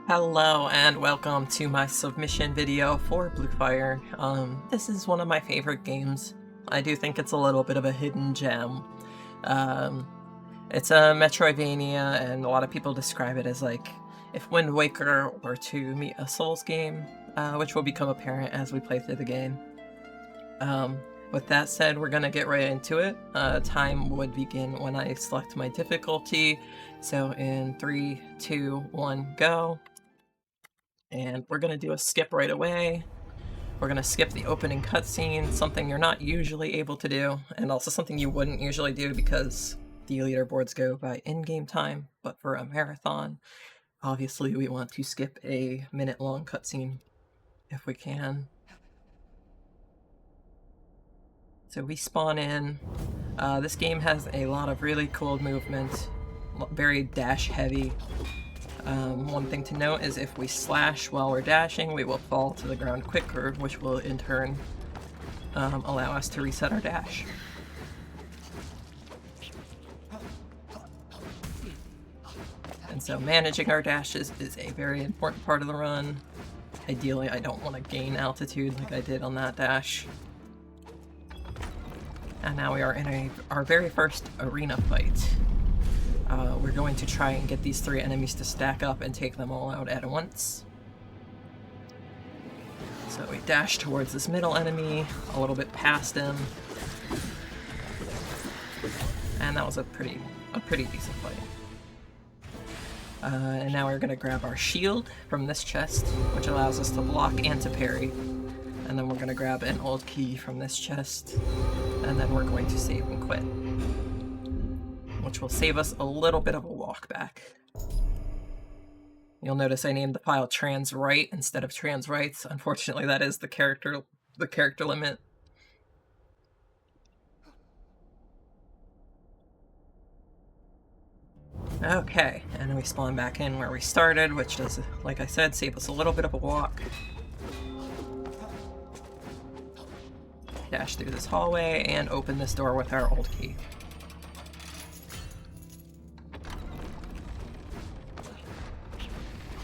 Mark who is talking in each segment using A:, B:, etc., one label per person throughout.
A: Hello and welcome to my submission video for Blue Fire. This is one of my favorite games. I do think it's a little bit of a hidden gem. It's a Metroidvania, and a lot of people describe it as like if Wind Waker were to meet a Souls game, which will become apparent as we play through the game. With that said, we're gonna get right into it. Time would begin when I select my difficulty. So in 3, 2, 1, go. And we're gonna do a skip right away. We're gonna skip the opening cutscene, something you're not usually able to do, and also something you wouldn't usually do because the leaderboards go by in-game time, but for a marathon, obviously we want to skip a minute-long cutscene if we can. So we spawn in. This game has a lot of really cool movement, very dash heavy. One thing to note is if we slash while we're dashing, we will fall to the ground quicker, which will in turn allow us to reset our dash. And so managing our dashes is a very important part of the run. Ideally, I don't want to gain altitude like I did on that dash. And now we are in our very first arena fight. We're going to try and get these 3 enemies to stack up and take them all out at once. So we dash towards this middle enemy, a little bit past him. And that was a pretty decent fight. And now we're going to grab our shield from this chest, which allows us to block and to parry. And then we're going to grab an old key from this chest, and then we're going to save and quit, which will save us a little bit of a walk back. You'll notice I named the file trans right instead of trans rights. Unfortunately, that is the character limit. Okay, and we spawn back in where we started, which does, like I said, save us a little bit of a walk. Dash through this hallway and open this door with our old key.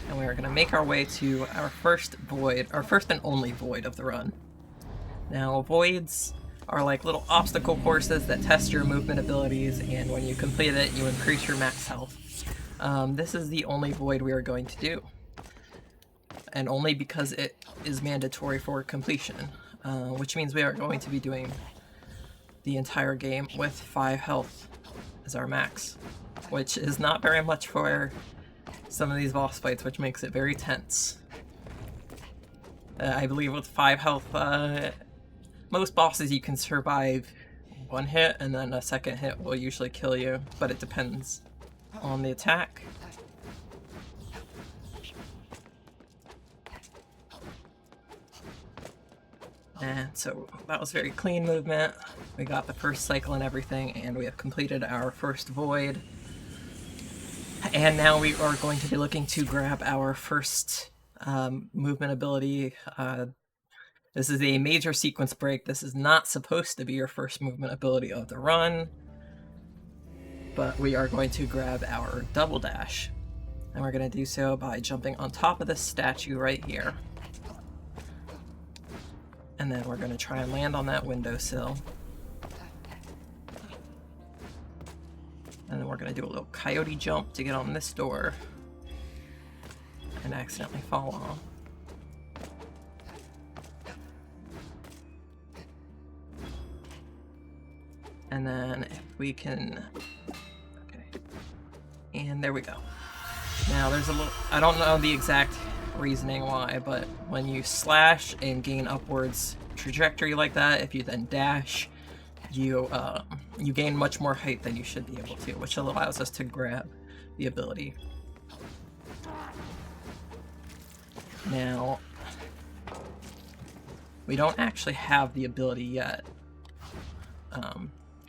A: And we are going to make our way to our first and only void of the run. Now, voids are like little obstacle courses that test your movement abilities, and when you complete it, you increase your max health. This is the only void we are going to do, and only because it is mandatory for completion, which means we are going to be doing the entire game with 5 health as our max, which is not very much for some of these boss fights, which makes it very tense. I believe with 5 health, most bosses you can survive 1 hit, and then a second hit will usually kill you, but it depends on the attack. And so that was very clean movement. We got the first cycle and everything, and we have completed our first void. And now we are going to be looking to grab our first movement ability. This is a major sequence break. This is not supposed to be your first movement ability of the run, but we are going to grab our double dash. And we're going to do so by jumping on top of this statue right here. And then we're going to try and land on that windowsill. And then we're going to do a little coyote jump to get on this door and accidentally fall off. And then if we can... Okay. And there we go. Now there's a little... I don't know the exact reasoning why, but when you slash and gain upwards trajectory like that, if you then dash, you gain much more height than you should be able to, which allows us to grab the ability. Now, we don't actually have the ability yet.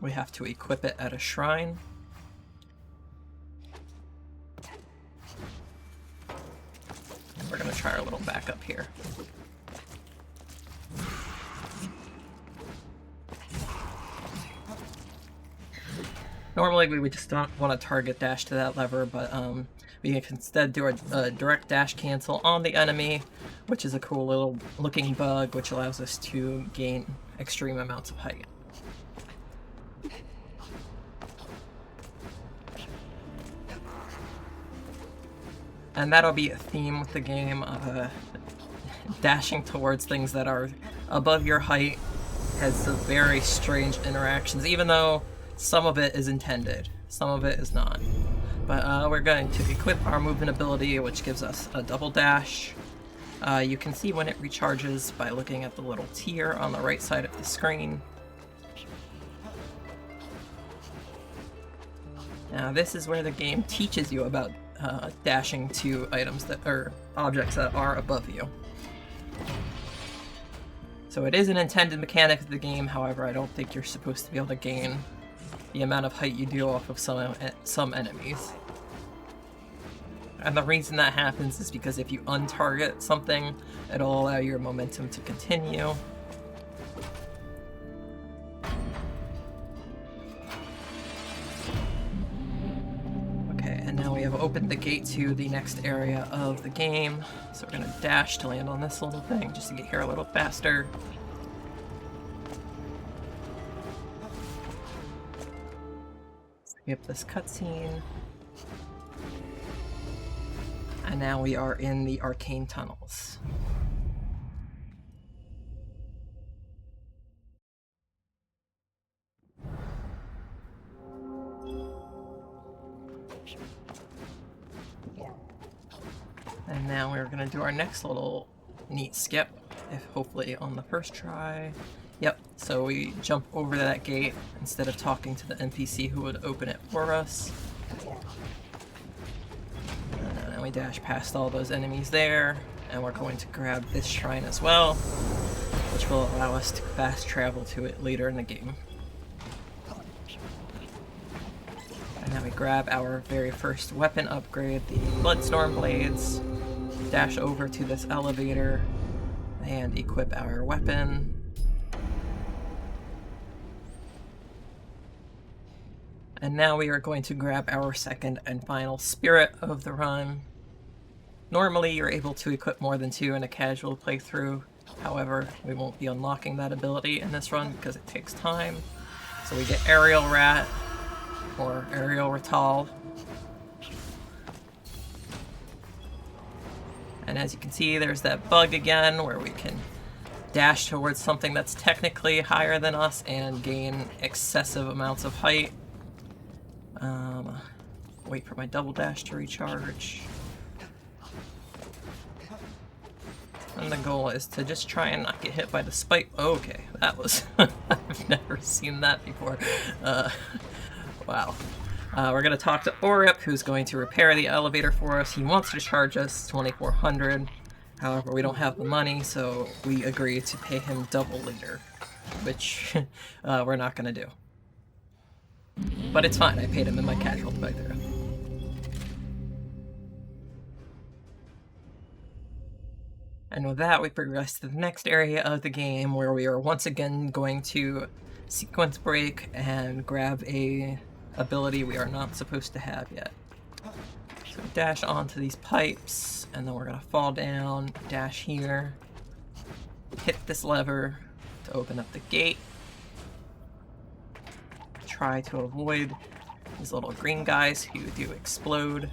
A: We have to equip it at a shrine. And we're going to try our little backup here. Normally we would just not want to target dash to that lever, but We can instead do a direct dash cancel on the enemy, which is a cool little looking bug which allows us to gain extreme amounts of height. And that'll be a theme with the game, dashing towards things that are above your height has some very strange interactions, even though some of it is intended, some of it is not. But we're going to equip our movement ability, which gives us a double dash. You can see when it recharges by looking at the little tier on the right side of the screen. Now this is where the game teaches you about dashing to items that are objects that are above you. So it is an intended mechanic of the game, however I don't think you're supposed to be able to gain the amount of height you do off of some enemies. And the reason that happens is because if you untarget something, it'll allow your momentum to continue. Okay, and now we have opened the gate to the next area of the game. So we're gonna dash to land on this little thing just to get here a little faster. Skip this cutscene. And now we are in the arcane tunnels. And now we're gonna do our next little neat skip, if hopefully on the first try. Yep, so we jump over that gate instead of talking to the NPC who would open it for us. And then we dash past all those enemies there, and we're going to grab this shrine as well, which will allow us to fast travel to it later in the game. And now we grab our very first weapon upgrade, the Bloodstorm Blades, dash over to this elevator, and equip our weapon. And now we are going to grab our second and final Spirit of the Run. Normally you're able to equip more than 2 in a casual playthrough, however we won't be unlocking that ability in this run because it takes time. So we get Aerial Rat, or Aerial Ratal. And as you can see, there's that bug again where we can dash towards something that's technically higher than us and gain excessive amounts of height. Wait for my double dash to recharge. And the goal is to just try and not get hit by the spike. Okay, that was... I've never seen that before. Wow. We're going to talk to Orip, who's going to repair the elevator for us. He wants to charge us 2,400. However, we don't have the money, so we agree to pay him double later, which we're not going to do. But it's fine, I paid him in my casual playthrough. And with that, we progress to the next area of the game, where we are once again going to sequence break and grab a ability we are not supposed to have yet. So dash onto these pipes, and then we're gonna fall down, dash here, hit this lever to open up the gate. Try to avoid these little green guys who do explode.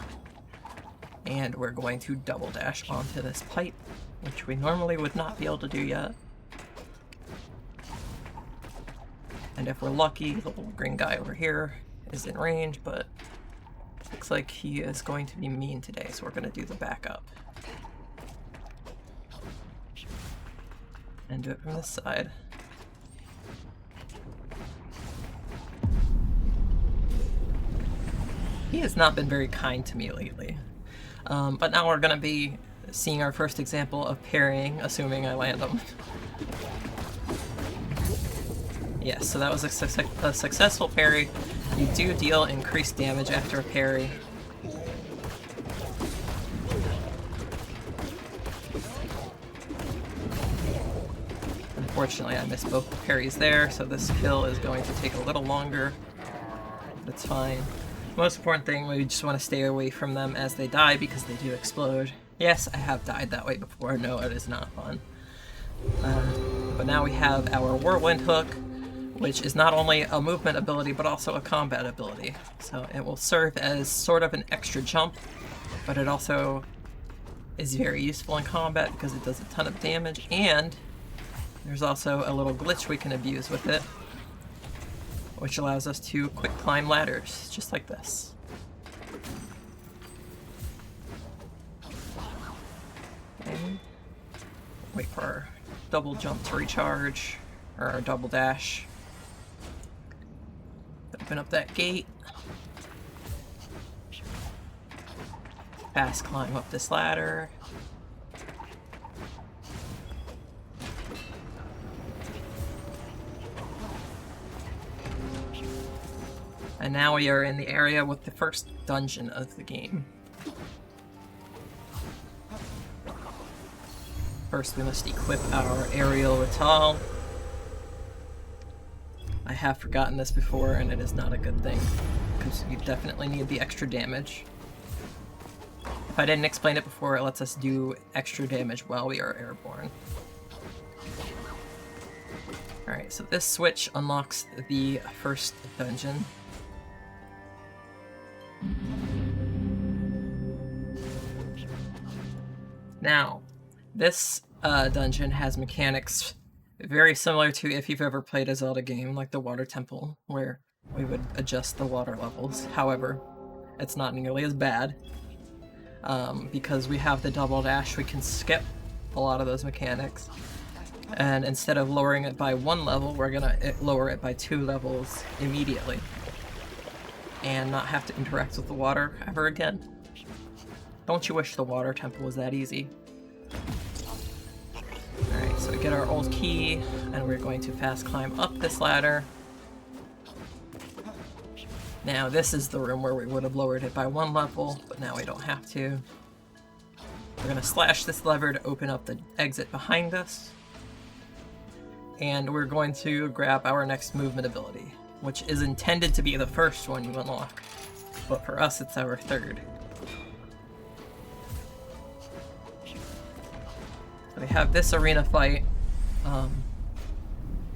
A: And we're going to double dash onto this pipe, which we normally would not be able to do yet. And if we're lucky, the little green guy over here is in range, but looks like he is going to be mean today, so we're going to do the backup. And do it from this side. He has not been very kind to me lately. But now we're going to be seeing our first example of parrying, assuming I land him. Yes, so that was a successful parry. You do deal increased damage after a parry. Unfortunately, I missed both parries there, so this kill is going to take a little longer. But it's fine. Most important thing, we just want to stay away from them as they die because they do explode. Yes, I have died that way before. No, it is not fun. But now we have our Whirlwind Hook, which is not only a movement ability but also a combat ability. So it will serve as sort of an extra jump, but it also is very useful in combat because it does a ton of damage, and there's also a little glitch we can abuse with it, which allows us to quick climb ladders, just like this. Okay. Wait for our double jump to recharge, or our double dash. Open up that gate. Fast climb up this ladder. And now we are in the area with the first dungeon of the game. First we must equip our aerial Rital. I have forgotten this before and it is not a good thing, because you definitely need the extra damage. If I didn't explain it before, it lets us do extra damage while we are airborne. Alright, so this switch unlocks the first dungeon. Now, this dungeon has mechanics very similar to if you've ever played a Zelda game, like the Water Temple, where we would adjust the water levels. However, it's not nearly as bad. Because we have the double dash, we can skip a lot of those mechanics. And instead of lowering it by 1 level, we're gonna lower it by 2 levels immediately. And not have to interact with the water ever again. Don't you wish the Water Temple was that easy? Alright, so we get our old key, and we're going to fast climb up this ladder. Now this is the room where we would have lowered it by 1 level, but now we don't have to. We're going to slash this lever to open up the exit behind us. And we're going to grab our next movement ability, which is intended to be the first one you unlock. But for us, it's our third. So we have this arena fight.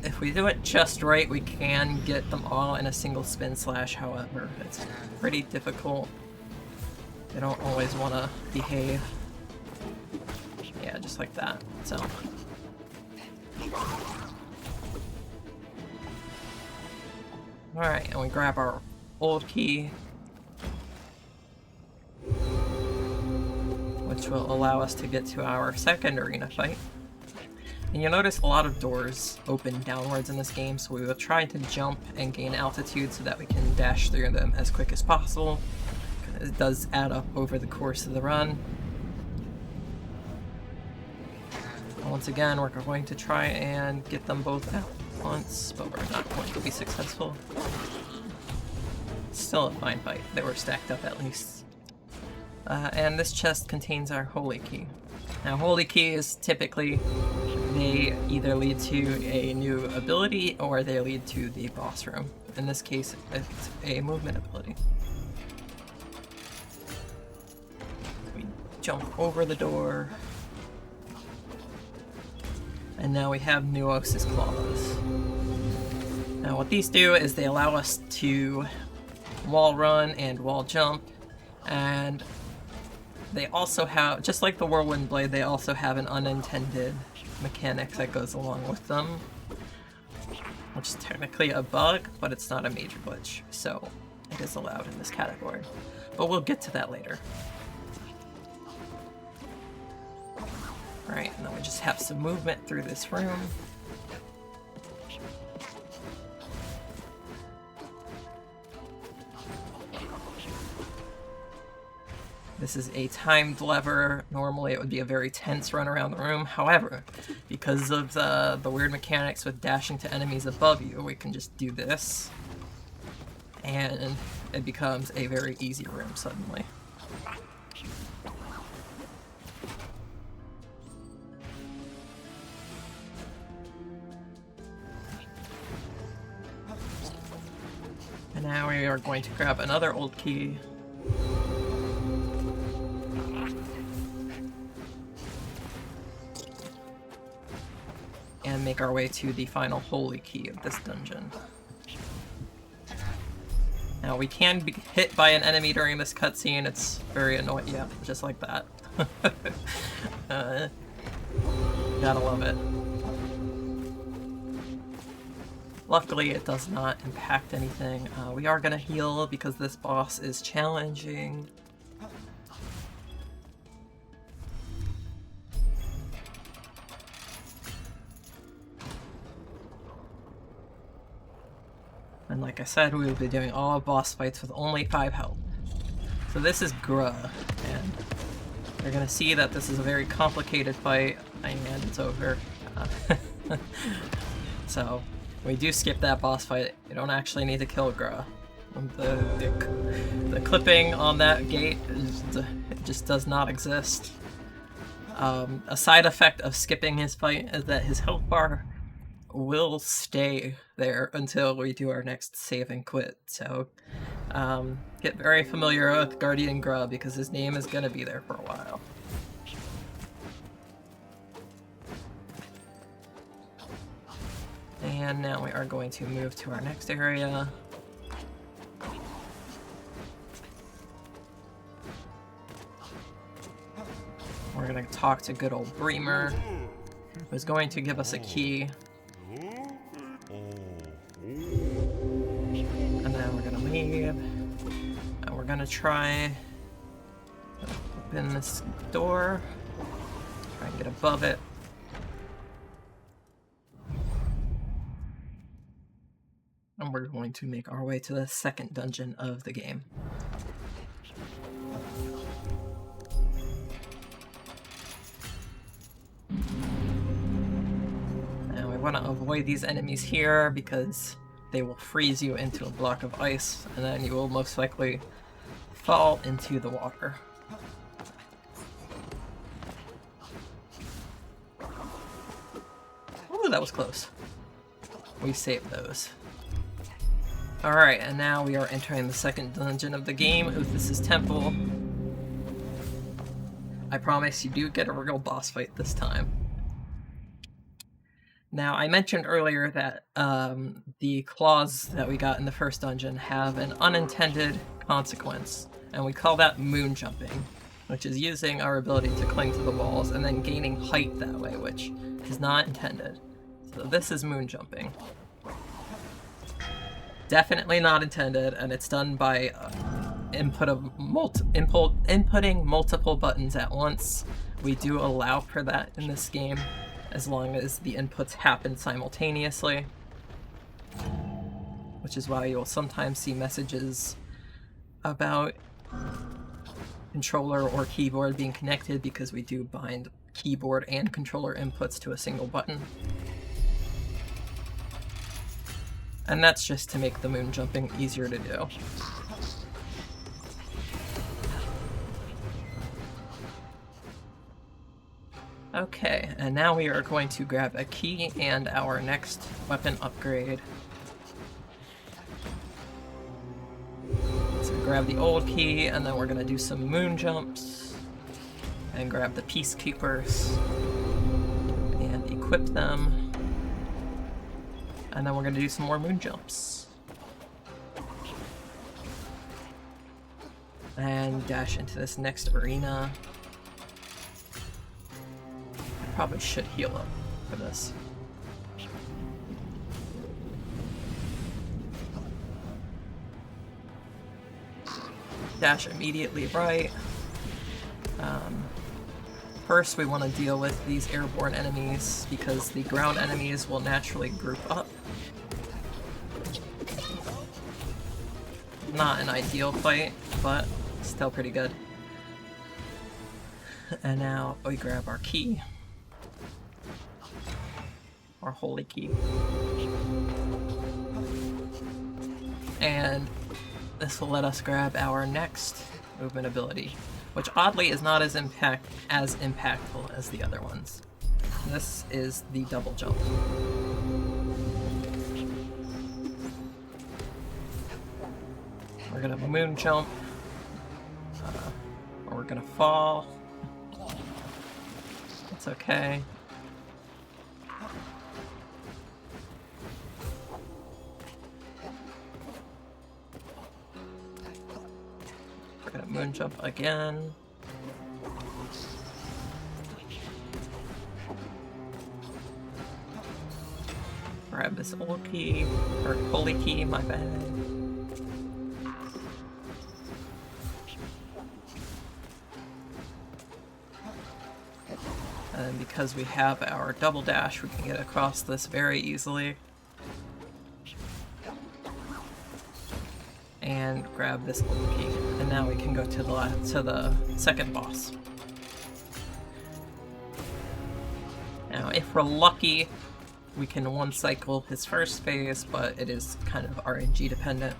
A: If we do it just right, we can get them all in a single spin slash, however. It's pretty difficult. They don't always want to behave. Yeah, just like that. So. Alright, and we grab our old key, which will allow us to get to our second arena fight. And you'll notice a lot of doors open downwards in this game, so we will try to jump and gain altitude so that we can dash through them as quick as possible. It does add up over the course of the run. And once again, we're going to try and get them both out once, but we're not going to be successful. Still a fine fight. They were stacked up at least. And this chest contains our holy key. Now, holy keys typically, they either lead to a new ability or they lead to the boss room. In this case, it's a movement ability. We jump over the door. And now we have Nuos's Claws. Now what these do is they allow us to wall run and wall jump, and they also have, just like the Whirlwind Blade, they also have an unintended mechanic that goes along with them, which is technically a bug, but it's not a major glitch, so it is allowed in this category. But we'll get to that later. Alright, and then we just have some movement through this room. This is a timed lever. Normally it would be a very tense run around the room. However, because of the weird mechanics with dashing to enemies above you, we can just do this. And it becomes a very easy room suddenly. And Now we are going to grab another old key. And make our way to the final holy key of this dungeon. Now we can be hit by an enemy during this cutscene, it's very annoying. Yeah, just like that. Gotta love it. Luckily, it does not impact anything. We are gonna heal because this boss is challenging. And like I said, we will be doing all boss fights with only 5 health. So this is Gruh, and you're gonna see that this is a very complicated fight, and it's over. So, we do skip that boss fight. You don't actually need to kill Gruh. The clipping on that gate it just does not exist. A side effect of skipping his fight is that his health bar will stay there until we do our next save and quit. So get very familiar with Guardian Gruh because his name is going to be there for a while. And now we are going to move to our next area. We're going to talk to good old Bremer, who's going to give us a key. And then we're gonna leave, and we're gonna try to open this door, try and get above it. And we're going to make our way to the second dungeon of the game. Now we want to avoid these enemies here because they will freeze you into a block of ice, and then you will most likely fall into the water. Ooh, that was close. We saved those. Alright, and now we are entering the second dungeon of the game. This is Temple. I promise you do get a real boss fight this time. Now, I mentioned earlier that the claws that we got in the first dungeon have an unintended consequence, and we call that moon jumping, which is using our ability to cling to the walls and then gaining height that way, which is not intended. So this is moon jumping. Definitely not intended, and it's done by inputting multiple buttons at once. We do allow for that in this game, as long as the inputs happen simultaneously. Which is why you'll sometimes see messages about controller or keyboard being connected, because we do bind keyboard and controller inputs to a single button. And that's just to make the moon jumping easier to do. Okay, and now we are going to grab a key and our next weapon upgrade. So grab the old key, and then we're gonna do some moon jumps, and grab the Peacekeepers, and equip them. And then we're going to do some more moon jumps. And dash into this next arena. I probably should heal up for this. Dash immediately right. First we want to deal with these airborne enemies, because the ground enemies will naturally group up. Not an ideal fight, but still pretty good. And now we grab our key. Our holy key. And this will let us grab our next movement ability, which oddly is not as impactful as the other ones. This is the double jump. We're gonna moon jump. Or we're gonna fall. It's okay. We're gonna moon jump again. Grab this old key, or holy key, my bad. And because we have our double dash, we can get across this very easily. And grab this old key. And now we can go to the second boss. Now, if we're lucky, we can one cycle his first phase, but it is kind of RNG dependent.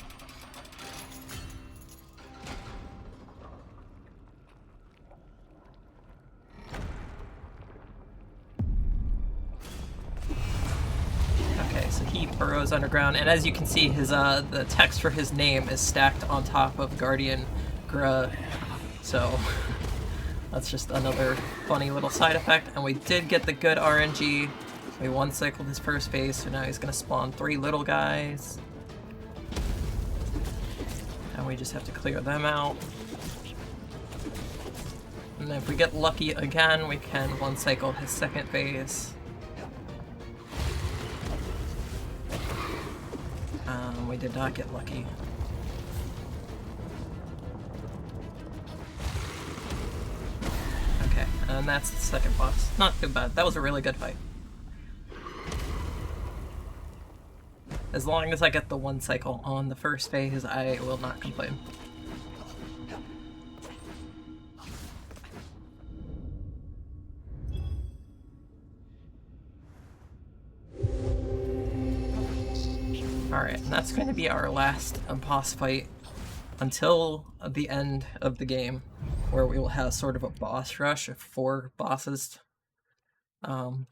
A: Okay, so he burrows underground, and as you can see, his the text for his name is stacked on top of Guardian Gra, so that's just another funny little side effect. And we did get the good RNG. We one cycled his first phase, so now he's gonna spawn 3 little guys. And we just have to clear them out. And if we get lucky again, we can one cycle his second phase. We did not get lucky. Okay, and that's the second boss. Not too bad. That was a really good fight. As long as I get the one cycle on the first phase, I will not complain. Alright, and that's going to be our last boss fight until the end of the game, where we will have sort of a boss rush of 4 bosses. For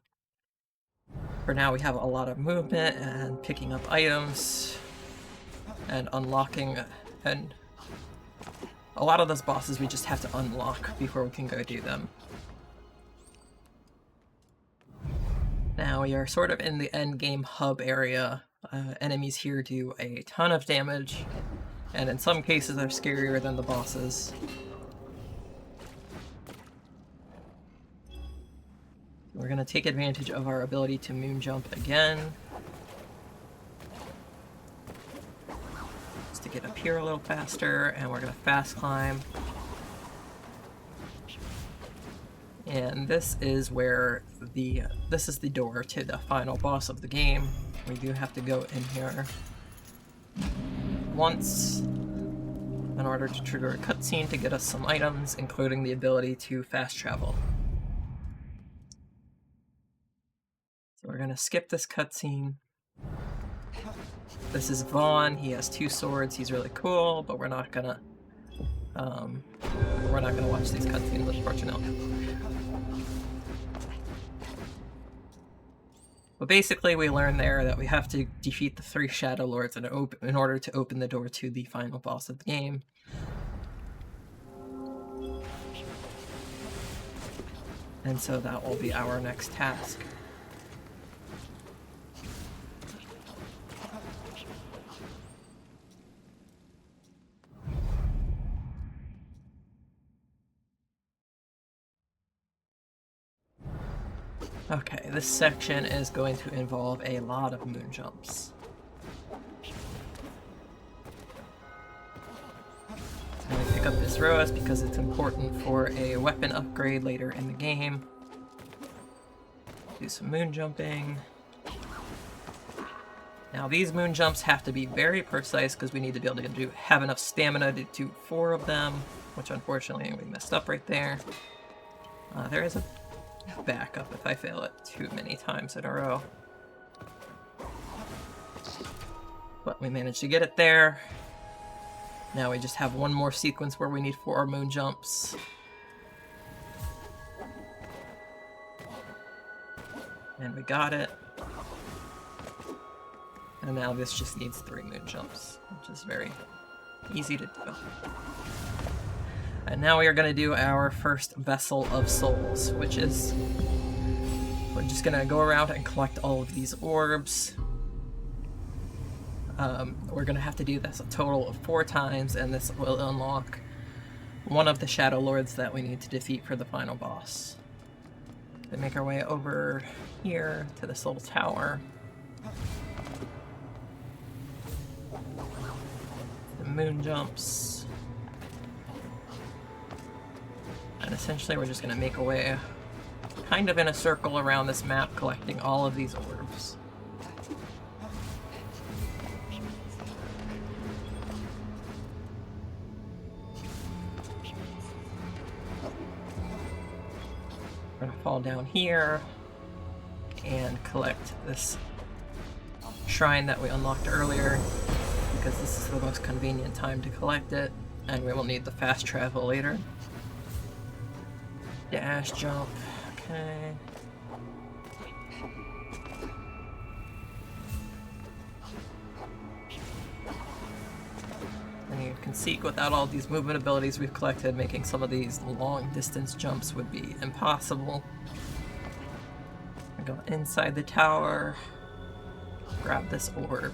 A: now, we have a lot of movement and picking up items and unlocking, and a lot of those bosses we just have to unlock before we can go do them. Now we are sort of in the end game hub area. Enemies here do a ton of damage, and in some cases are scarier than the bosses. We're going to take advantage of our ability to moon jump again. Just to get up here a little faster, and we're going to fast climb. And this is where this is the door to the final boss of the game. We do have to go in here once in order to trigger a cutscene to get us some items, including the ability to fast travel. So we're gonna skip this cutscene. This is Vaughn. He has 2 swords. He's really cool, but we're not gonna watch these cutscenes, unfortunately. But basically, we learn there that we have to defeat the 3 Shadow Lords in order to open the door to the final boss of the game. And so that will be our next task. Okay, this section is going to involve a lot of moon jumps. I'm going to pick up this rose because it's important for a weapon upgrade later in the game. Do some moon jumping. Now these moon jumps have to be very precise because we need to be able to have enough stamina to do 4 of them, which unfortunately we messed up right there. There is a backup if I fail it too many times in a row. But we managed to get it there. Now we just have one more sequence where we need 4 moon jumps. And we got it. And now this just needs 3 moon jumps, which is very Easy to do. And now we are going to do our first Vessel of Souls, which is... we're just going to go around and collect all of these orbs. We're going to have to do this a total of 4 times, and this will unlock one of the Shadow Lords that we need to defeat for the final boss. We make our way over here to the Soul Tower. The moon jumps. And essentially we're just going to make our way kind of in a circle around this map, collecting all of these orbs. We're gonna fall down here and collect this shrine that we unlocked earlier, because this is the most convenient time to collect it, and we will need the fast travel later. Dash, jump, okay. And you can see without all these movement abilities we've collected, making some of these long distance jumps would be impossible. I go inside the tower, grab this orb.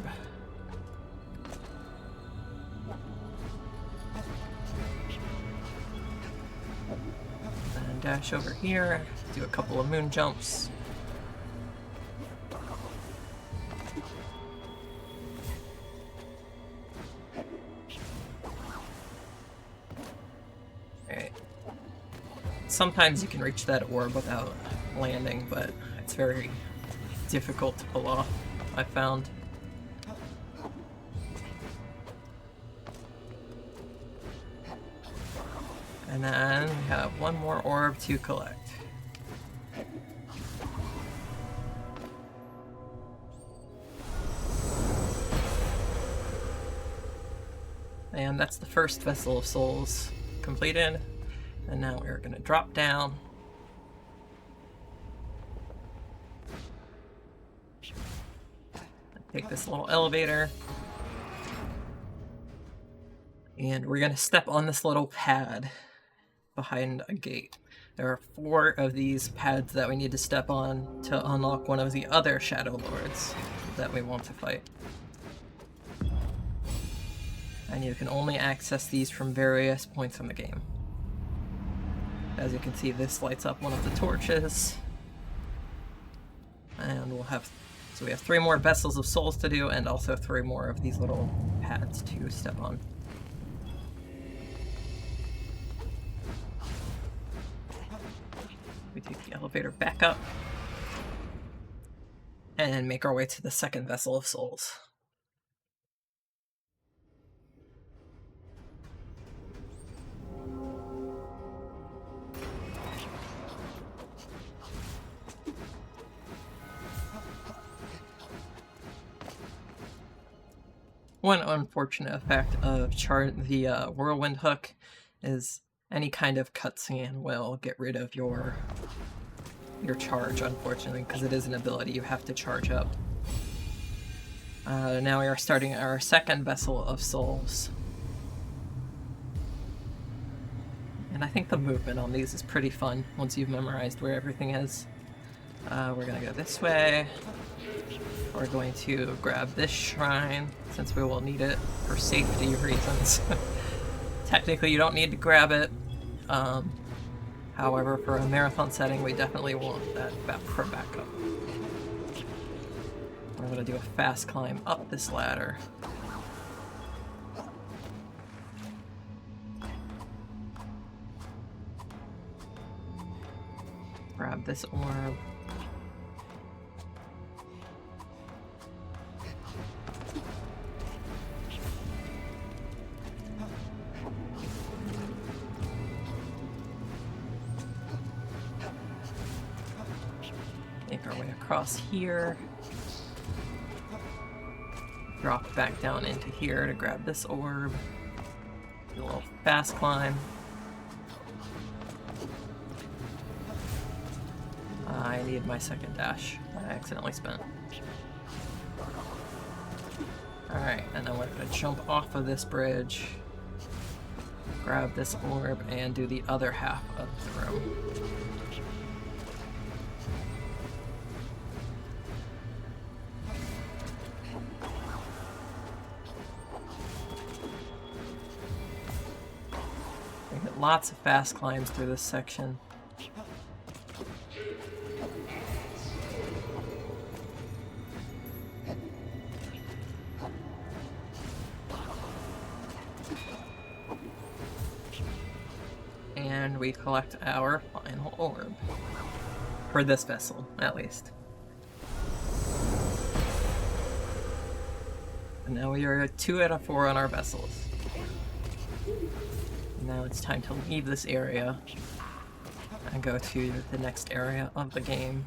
A: And dash over here, do a couple of moon jumps. Sometimes you can reach that orb without landing, but it's very difficult to pull off, I found. And then we have one more orb to collect. And that's the first Vessel of Souls completed. And now we're going to drop down. Take this little elevator. And we're going to step on this little pad behind a gate. There are 4 of these pads that we need to step on to unlock one of the other Shadow Lords that we want to fight. And you can only access these from various points in the game. As you can see, this lights up one of the torches. And we'll have... so we have 3 more Vessels of Souls to do, and also 3 more of these little pads to step on. We take the elevator back up. And make our way to the second Vessel of Souls. One unfortunate effect of the Whirlwind Hook is any kind of cutscene will get rid of your charge, unfortunately, because it is an ability you have to charge up. Now we are starting our second Vessel of Souls. And I think the movement on these is pretty fun once you've memorized where everything is. We're gonna go this way. We're going to grab this shrine, since we will need it for safety reasons. Technically, you don't need to grab it. However, for a marathon setting, we definitely want that for backup. We're going to do a fast climb up this ladder. Grab this orb. Make our way across here. Drop back down into here to grab this orb. Do a little fast climb. I need my second dash. I accidentally spent. Alright, and then we're gonna jump off of this bridge. grab this orb and do the other half of the room. We get lots of fast climbs through this section. And we collect our final orb. For this vessel, at least. And now we are at 2 out of 4 on our vessels. Now it's time to leave this area and go to the next area of the game.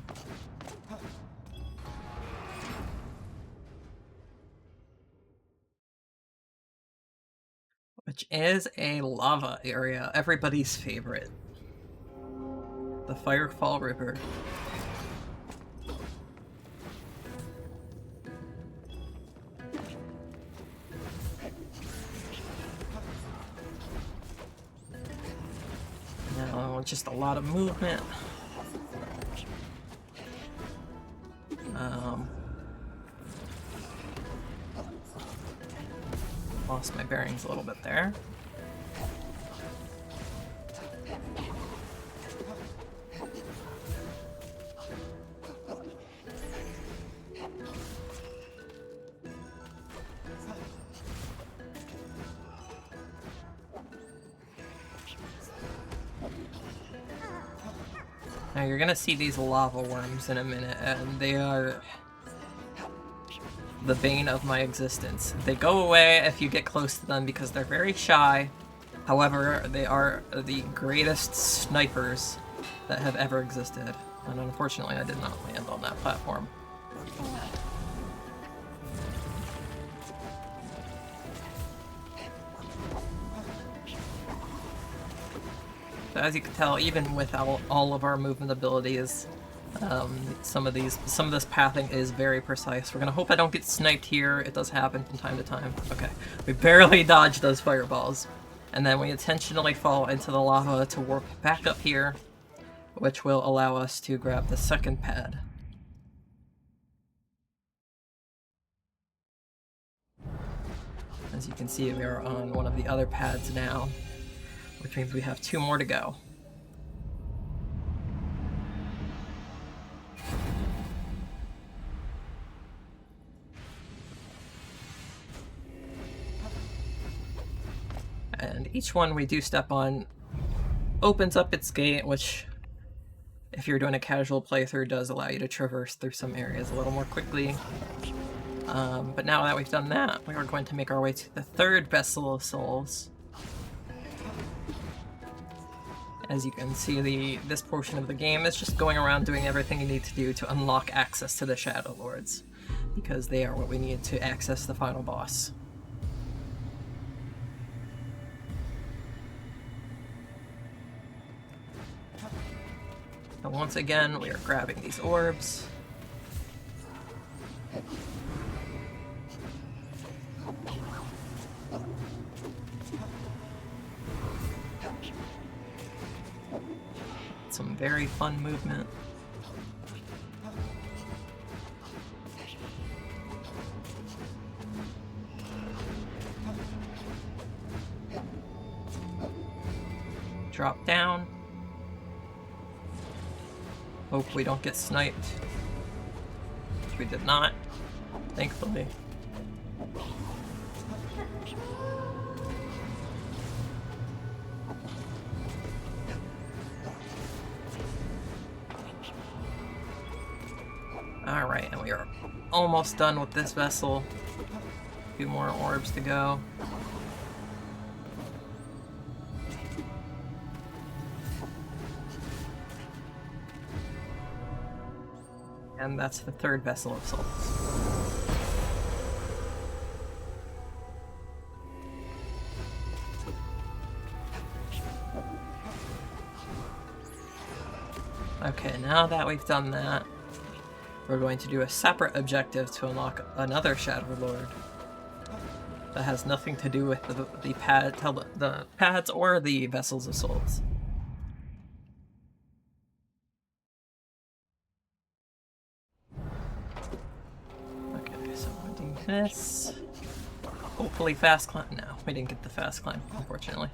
A: Which is a lava area, everybody's favorite. The Firefall River. Now, just a lot of movement. Lost my bearings a little bit there. Now you're gonna see these lava worms in a minute, and they are the bane of my existence. They go away if you get close to them because they're very shy. However, they are the greatest snipers that have ever existed. And unfortunately, I did not land on that platform. So as you can tell, even with all of our movement abilities, some of this pathing is very precise. We're gonna hope I don't get sniped here. It does happen from time to time. Okay, we barely dodged those fireballs. And then we intentionally fall into the lava to warp back up here, which will allow us to grab the second pad. As you can see, we are on one of the other pads now, which means we have 2 more to go. And each one we do step on opens up its gate, which, if you're doing a casual playthrough, does allow you to traverse through some areas a little more quickly. But now that we've done that, we are going to make our way to the third Vessel of Souls. As you can see, this portion of the game is just going around doing everything you need to do to unlock access to the Shadow Lords, because they are what we need to access the final boss. So once again, we are grabbing these orbs. Some very fun movement. Drop down. Hope we don't get sniped. Which we did not, thankfully. Alright, and we are almost done with this vessel. A few more orbs to go. And that's the third Vessel of Souls. Okay, now that we've done that, we're going to do a separate objective to unlock another Shadow Lord. that has nothing to do with the pads or the Vessels of Souls. Okay, so I'm gonna do this. Hopefully fast climb. No, we didn't get the fast climb, unfortunately.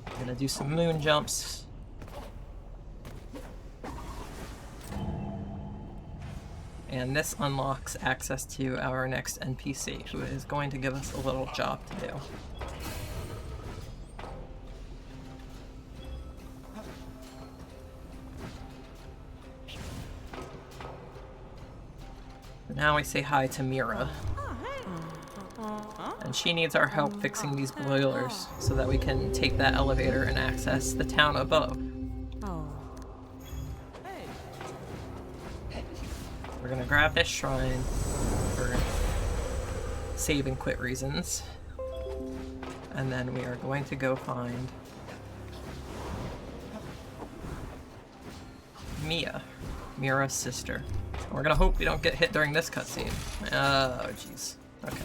A: I'm gonna do some moon jumps. And this unlocks access to our next NPC, who is going to give us a little job to do. Now we say hi to Mira. And she needs our help fixing these boilers so that we can take that elevator and access the town above. We're gonna grab this shrine for save and quit reasons. And then we are going to go find Mira's sister. We're gonna hope we don't get hit during this cutscene. Oh, jeez. Okay.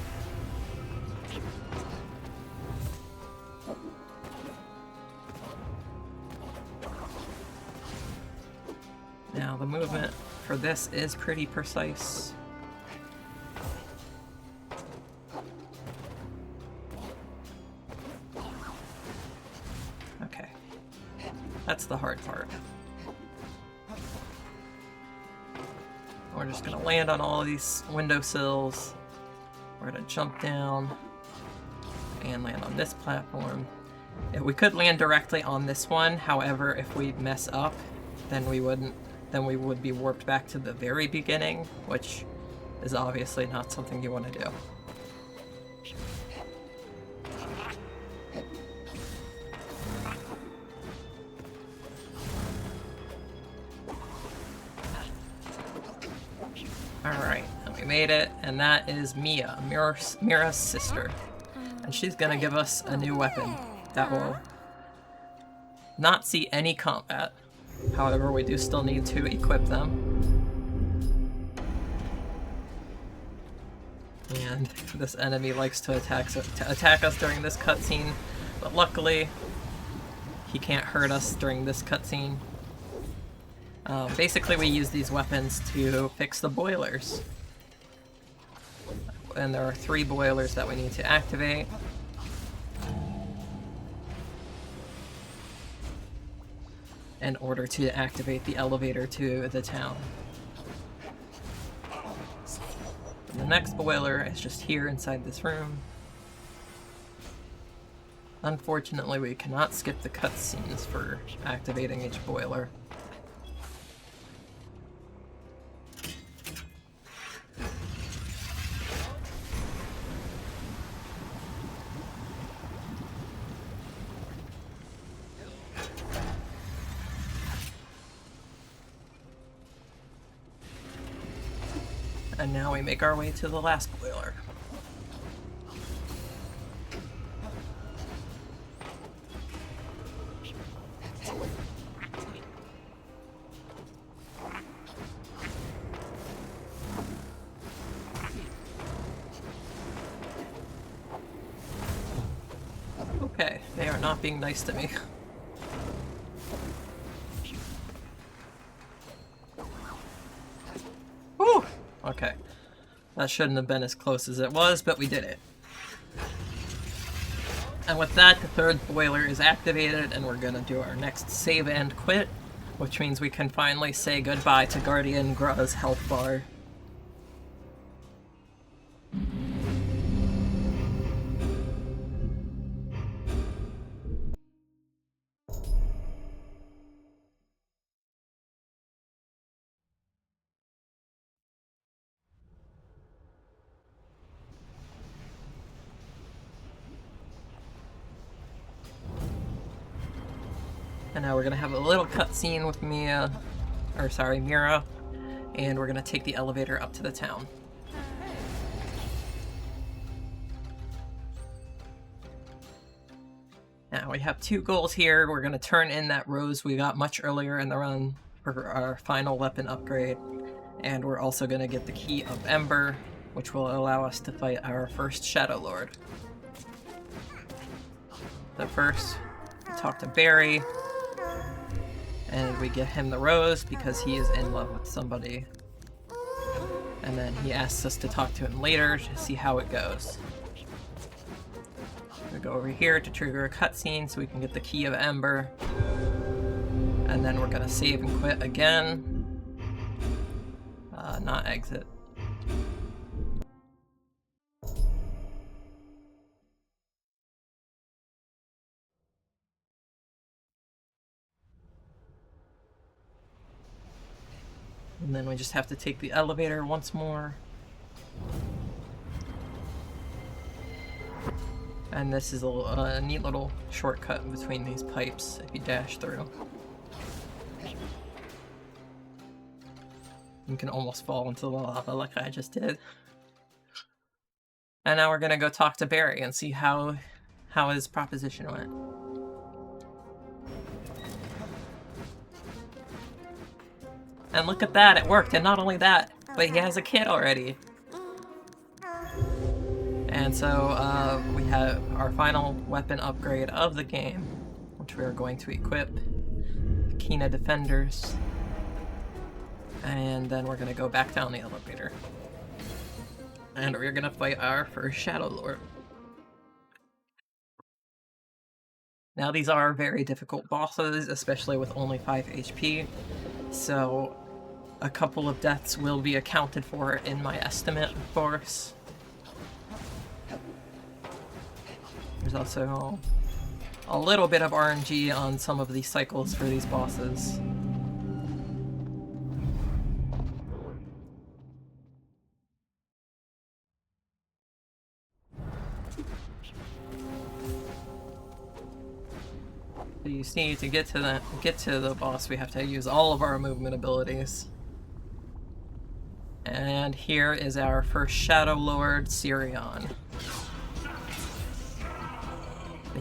A: Now, the movement for this is pretty precise. Okay. That's the hard part. We're just gonna land on all of these windowsills. We're gonna jump down and land on this platform. We could land directly on this one, however, if we mess up, then we would be warped back to the very beginning, which is obviously not something you want to do. Alright, and we made it, and that is Mira's sister. And she's gonna give us a new weapon that will not see any combat. However, we do still need to equip them. And this enemy likes to attack us during this cutscene, but luckily he can't hurt us during this cutscene. Basically, we use these weapons to fix the boilers. And there are 3 boilers that we need to activate. In order to activate the elevator to the town. The next boiler is just here inside this room. Unfortunately, we cannot skip the cutscenes for activating each boiler. And now we make our way to the last boiler. Okay, they are not being nice to me. Whew! Okay. That shouldn't have been as close as it was, but we did it. And with that, the 3rd boiler is activated, and we're gonna do our next save and quit, which means we can finally say goodbye to Guardian Gra's health bar. And now we're gonna have a little cutscene with Mira, and we're gonna take the elevator up to the town. Now we have 2 goals here. We're going to turn in that rose we got much earlier in the run for our final weapon upgrade. And we're also going to get the Key of Ember, which will allow us to fight our first Shadow Lord. So first, we talk to Barry, and we get him the rose because he is in love with somebody. And then he asks us to talk to him later to see how it goes. We go over here to trigger a cutscene so we can get the Key of Ember. And then we're gonna save and quit again. Not exit. And then we just have to take the elevator once more. And this is a neat little shortcut between these pipes if you dash through. You can almost fall into the lava like I just did. And now we're gonna go talk to Barry and see how his proposition went. And look at that, it worked! And not only that, but he has a kid already! And so we have our final weapon upgrade of the game, which we are going to equip. Kina Defenders. And then we're gonna go back down the elevator. And we're gonna fight our first Shadow Lord. Now these are very difficult bosses, especially with only 5 HP. So a couple of deaths will be accounted for in my estimate, of course. There's also a little bit of RNG on some of these cycles for these bosses. So you see, to get to the boss, we have to use all of our movement abilities. And here is our first Shadow Lord, Sirion.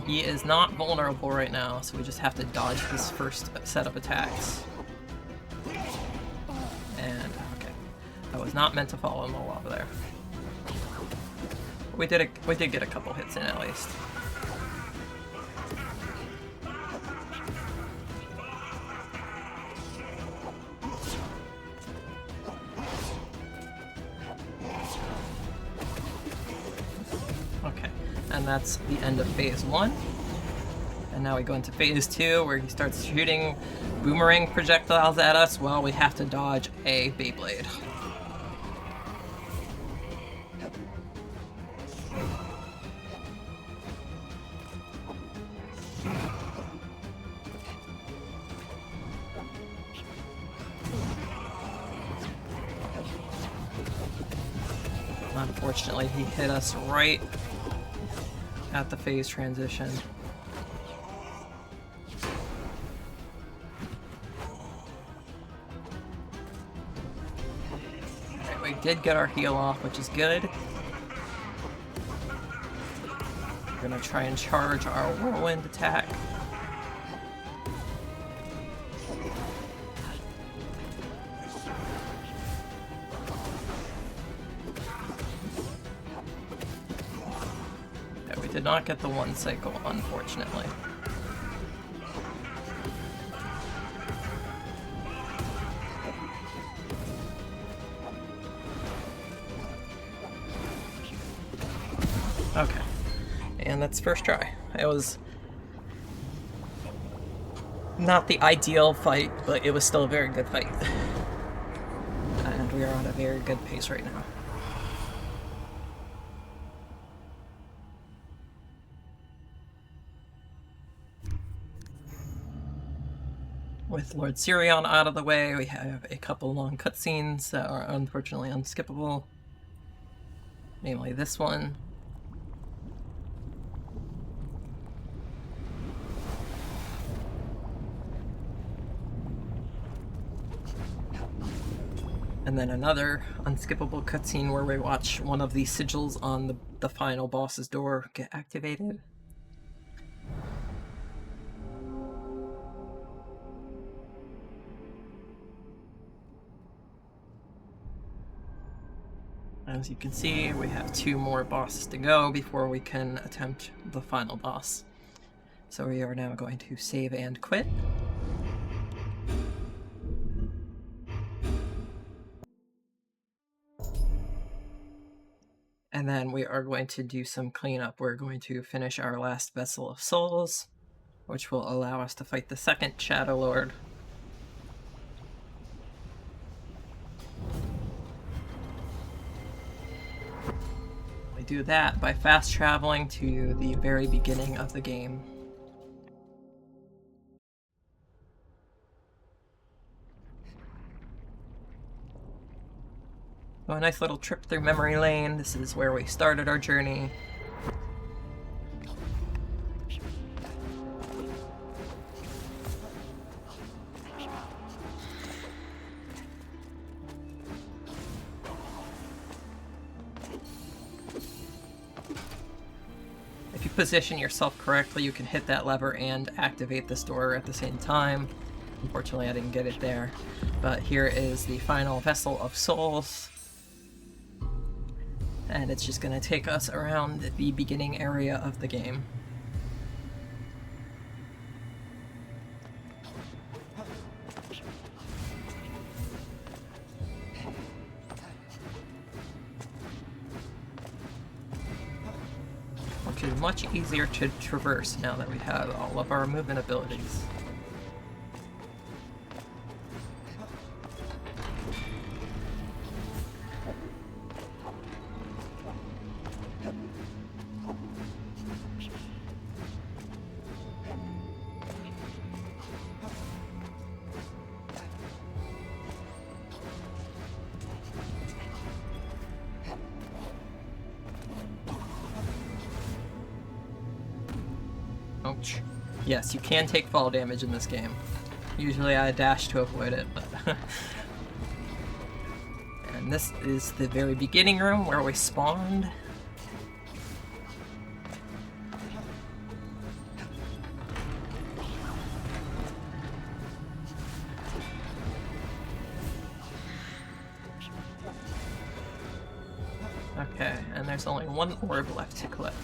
A: He is not vulnerable right now, so we just have to dodge his first set of attacks. And, okay. I was not meant to fall in the lava there. We did get a couple hits in at least. And that's the end of phase 1. And now we go into phase 2, where he starts shooting boomerang projectiles at us while we have to dodge a Beyblade. Unfortunately, he hit us right at the phase transition. Alright, we did get our heal off, which is good. We're gonna try and charge our whirlwind attack. Did not get the one cycle, unfortunately. Okay. And that's first try. It was not the ideal fight, but it was still a very good fight. And we are on a very good pace right now. With Lord Sirion out of the way, we have a couple long cutscenes that are unfortunately unskippable. Namely this one. And then another unskippable cutscene where we watch one of the sigils on the final boss's door get activated. As you can see, we have 2 more bosses to go before we can attempt the final boss. So we are now going to save and quit. And then we are going to do some cleanup. We're going to finish our last Vessel of Souls, which will allow us to fight the second Shadow Lord. We do that by fast traveling to the very beginning of the game. So a nice little trip through memory lane. This is where we started our journey. If you position yourself correctly, you can hit that lever and activate this door at the same time. Unfortunately, I didn't get it there. But here is the final Vessel of Souls. And it's just going to take us around the beginning area of the game. Which is much easier to traverse now that we have all of our movement abilities. Ouch. Yes, you can take fall damage in this game. Usually I dash to avoid it, but... And this is the very beginning room where we spawned. Okay, and there's only 1 orb left to collect.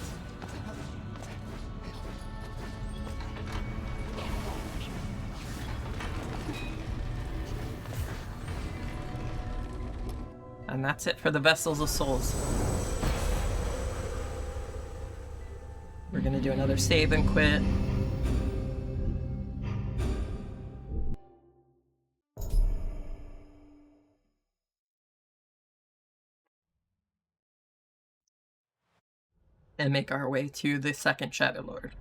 A: And that's it for the Vessels of Souls. We're gonna do another save and quit. And make our way to the second Shadow Lord.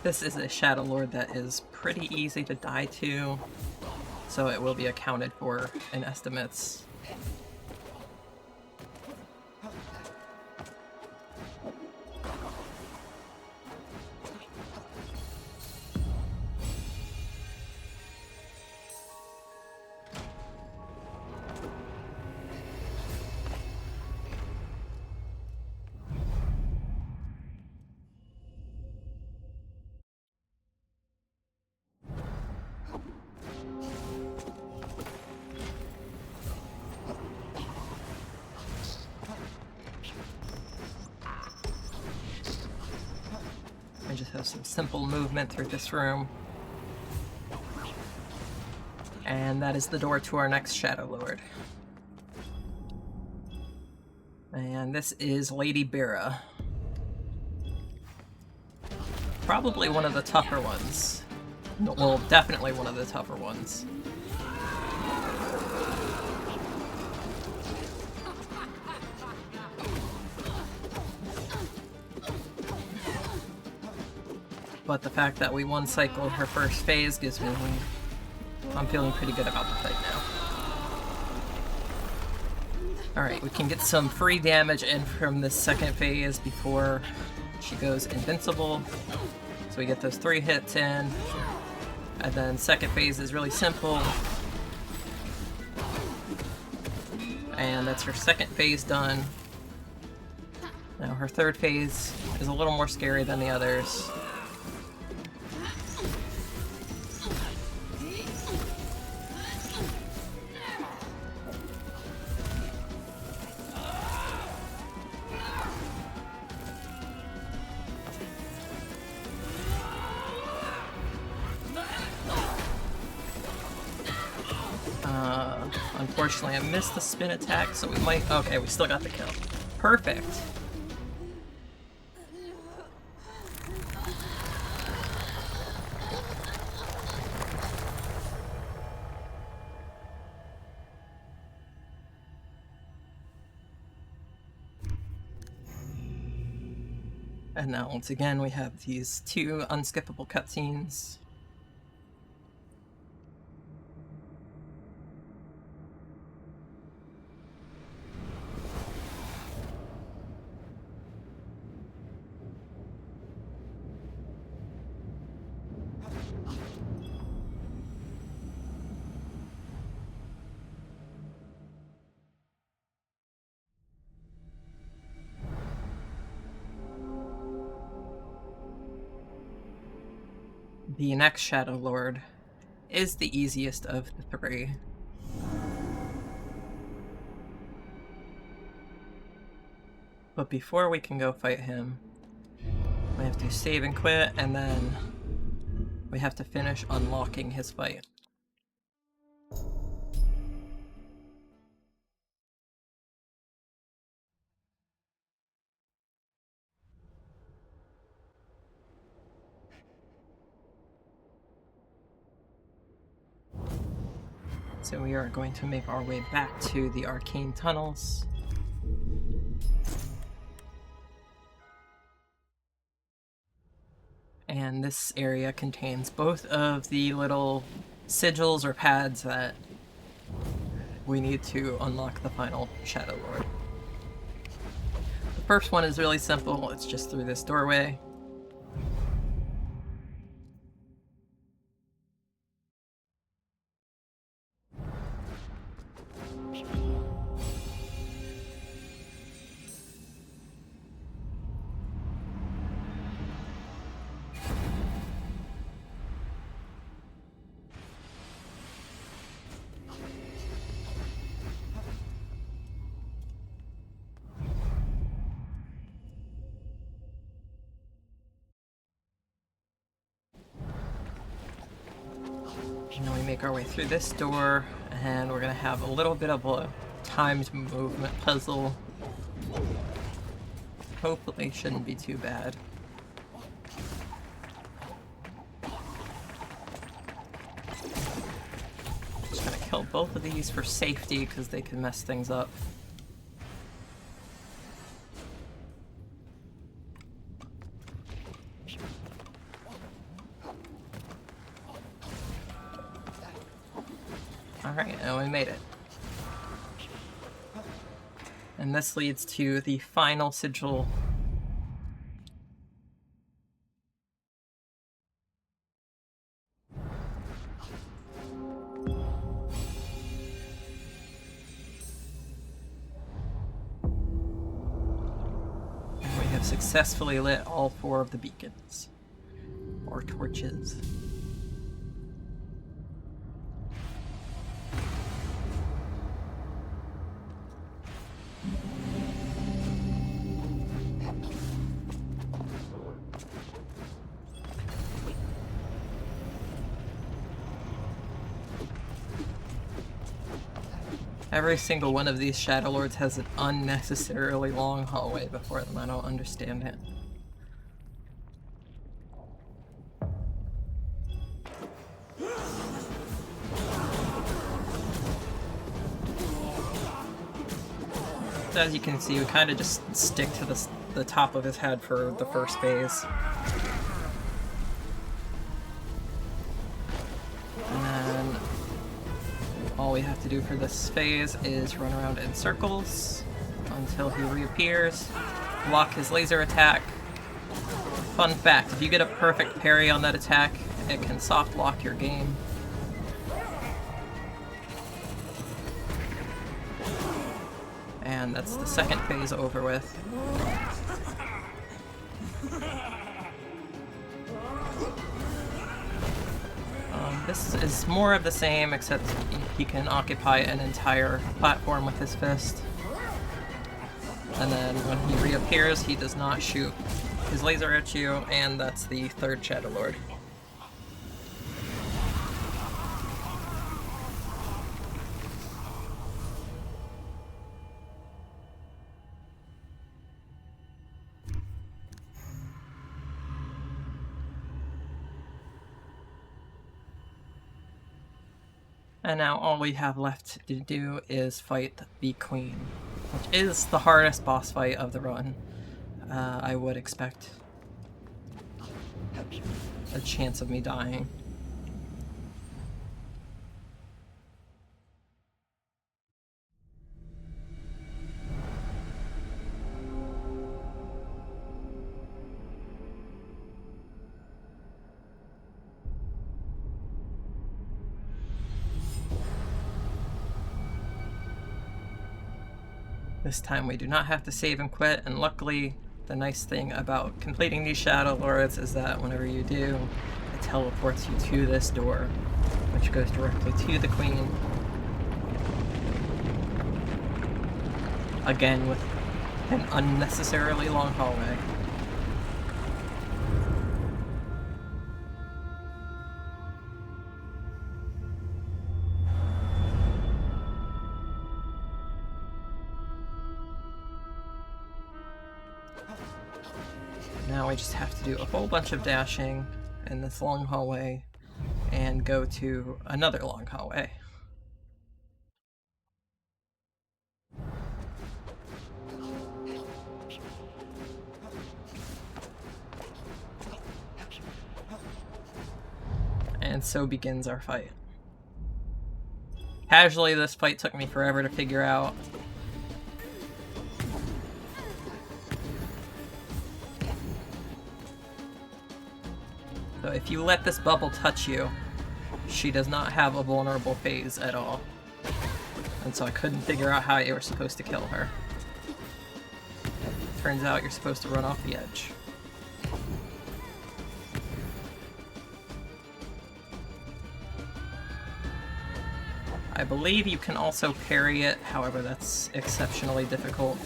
A: This is a Shadow Lord that is pretty easy to die to, so it will be accounted for in estimates. I just have some simple movement through this room. And that is the door to our next Shadow Lord. And this is Lady Bera. Probably one of the tougher ones. Well, definitely one of the tougher ones. But the fact that we one-cycled her first phase gives me... I'm feeling pretty good about the fight now. Alright, we can get some free damage in from this second phase before she goes invincible. So we get those 3 hits in. And then second phase is really simple. And that's her second phase done. Now her third phase is a little more scary than the others. Unfortunately, I missed the spin attack, so we might... Okay, we still got the kill. Perfect! And now, once again, we have these 2 unskippable cutscenes. The next Shadow Lord is the easiest of the 3. But before we can go fight him, we have to save and quit, and then we have to finish unlocking his fight. So we are going to make our way back to the arcane tunnels. And this area contains both of the little sigils or pads that we need to unlock the final Shadow Lord. The first one is really simple, it's just through this doorway. And then we make our way through this door, and we're gonna have a little bit of a timed movement puzzle. Hopefully shouldn't be too bad. Just gonna kill both of these for safety, because they can mess things up. Alright, and we made it. And this leads to the final sigil. And we have successfully lit all 4 of the beacons. Or torches. Every single one of these Shadow Lords has an unnecessarily long hallway before them. I don't understand it. So as you can see, we kind of just stick to the top of his head for the first phase. all we have to do for this phase is run around in circles until he reappears, block his laser attack. Fun fact, if you get a perfect parry on that attack, it can soft lock your game. And that's the second phase over with. This is more of the same, except he can occupy an entire platform with his fist. And then when he reappears, he does not shoot his laser at you, and that's the third Shadow Lord. And now all we have left to do is fight the Queen, which is the hardest boss fight of the run. I would expect a chance of me dying. This time we do not have to save and quit, and luckily the nice thing about completing these Shadow Lords is that whenever you do, it teleports you to this door, which goes directly to the Queen. Again with an unnecessarily long hallway. Now we just have to do a whole bunch of dashing in this long hallway and go to another long hallway. And so begins our fight. Casually, this fight took me forever to figure out. So if you let this bubble touch you, she does not have a vulnerable phase at all. And so I couldn't figure out how you were supposed to kill her. Turns out you're supposed to run off the edge. I believe you can also parry it, however that's exceptionally difficult.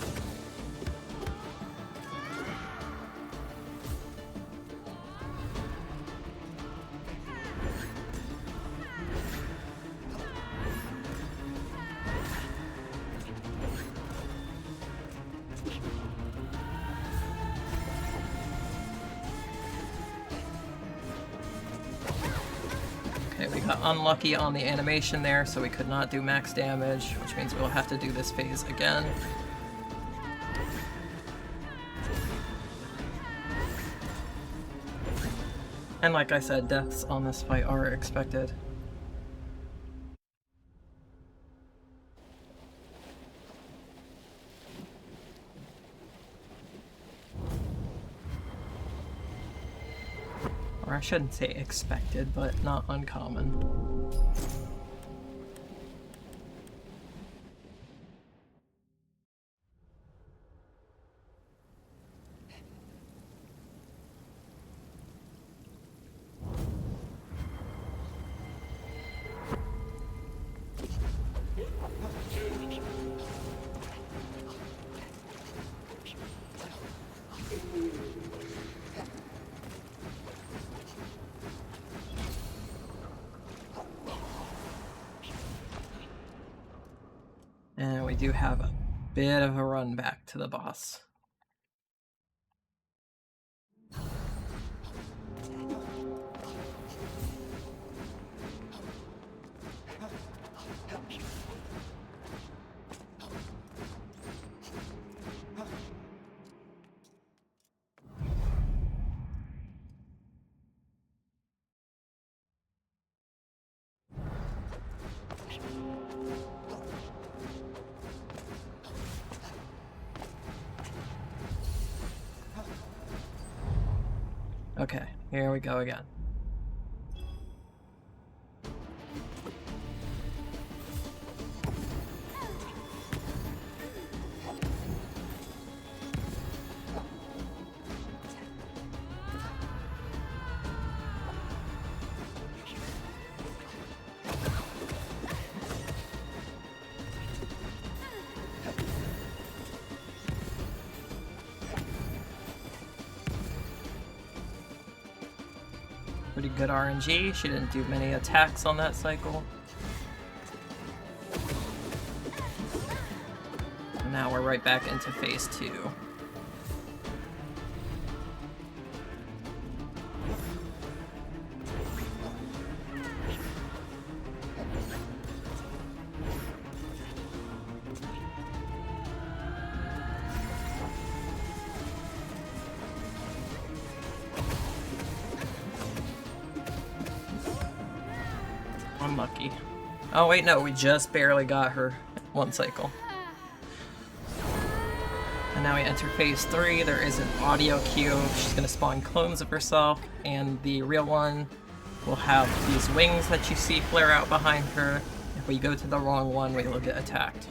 A: We got unlucky on the animation there, so we could not do max damage, which means we'll have to do this phase again. And like I said, deaths on this fight are expected. Or I shouldn't say expected, but not uncommon. And we do have a bit of a run back to the boss. Okay, here we go again. Pretty good RNG. She didn't do many attacks on that cycle. And now we're right back into phase 2. Unlucky. Oh wait, no, we just barely got her one cycle. And now we enter phase 3. There is an audio cue. She's gonna spawn clones of herself, and the real one will have these wings that you see flare out behind her. If we go to the wrong one, we will get attacked.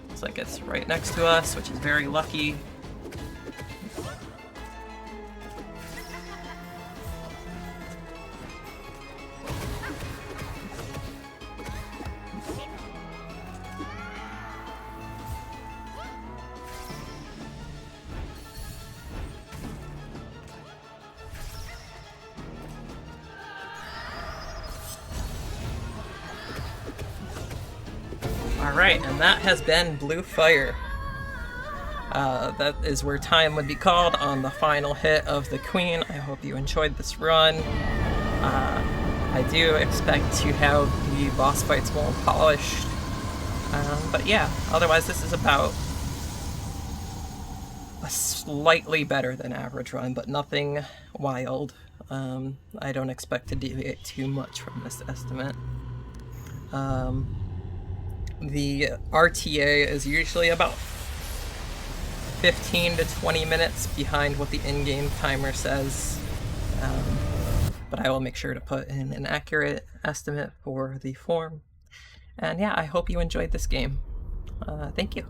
A: Looks like it's right next to us, which is very lucky. Alright, and that has been Blue Fire. That is where time would be called on the final hit of the Queen. I hope you enjoyed this run. I do expect to have the boss fights more polished. But yeah, otherwise this is about a slightly better than average run, but nothing wild. I don't expect to deviate too much from this estimate. The RTA is usually about 15 to 20 minutes behind what the in-game timer says, but I will make sure to put in an accurate estimate for the form. And yeah, I hope you enjoyed this game. Thank you.